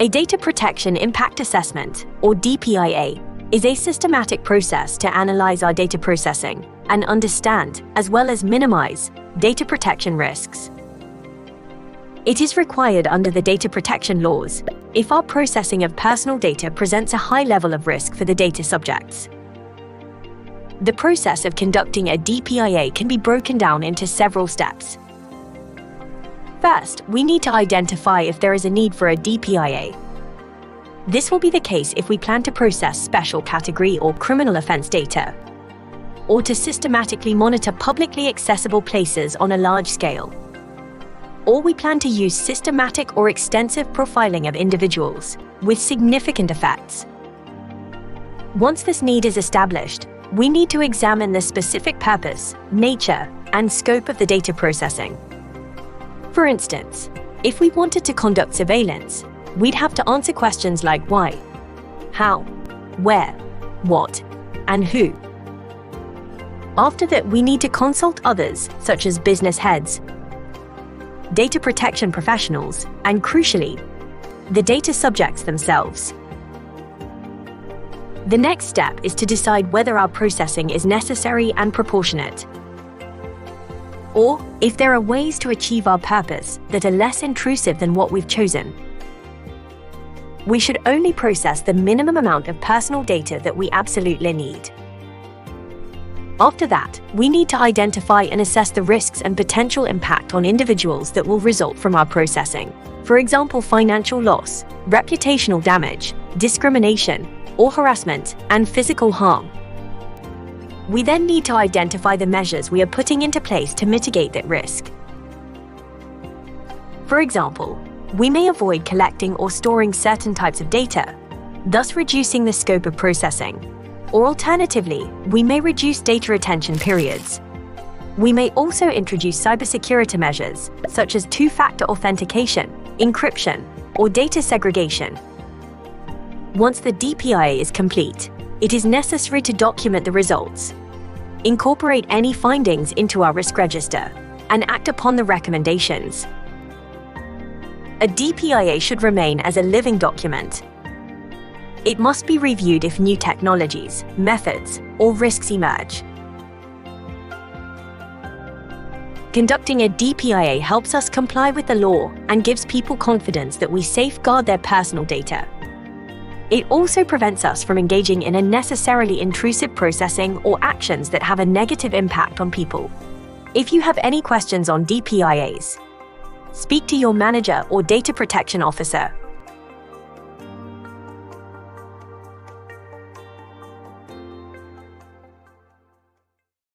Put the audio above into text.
A data protection impact assessment, or DPIA, is a systematic process to analyze our data processing and understand, as well as minimize, data protection risks. It is required under the data protection laws if our processing of personal data presents a high level of risk for the data subjects. The process of conducting a DPIA can be broken down into several steps. First, we need to identify if there is a need for a DPIA. This will be the case if we plan to process special category or criminal offense data, or to systematically monitor publicly accessible places on a large scale, or we plan to use systematic or extensive profiling of individuals with significant effects. Once this need is established, we need to examine the specific purpose, nature, and scope of the data processing. For instance, if we wanted to conduct surveillance, we'd have to answer questions like why, how, where, what, and who. After that, we need to consult others, such as business heads, data protection professionals, and crucially, the data subjects themselves. The next step is to decide whether our processing is necessary and proportionate, or if there are ways to achieve our purpose that are less intrusive than what we've chosen. We should only process the minimum amount of personal data that we absolutely need. After that, we need to identify and assess the risks and potential impact on individuals that will result from our processing. For example, financial loss, reputational damage, discrimination, or harassment, and physical harm. We then need to identify the measures we are putting into place to mitigate that risk. For example, we may avoid collecting or storing certain types of data, thus reducing the scope of processing. Or alternatively, we may reduce data retention periods. We may also introduce cybersecurity measures, such as two-factor authentication, encryption, or data segregation. Once the DPIA is complete, it is necessary to document the results, incorporate any findings into our risk register, and act upon the recommendations. A DPIA should remain as a living document. It must be reviewed if new technologies, methods, or risks emerge. Conducting a DPIA helps us comply with the law and gives people confidence that we safeguard their personal data. It also prevents us from engaging in unnecessarily intrusive processing or actions that have a negative impact on people. If you have any questions on DPIAs, speak to your manager or data protection officer.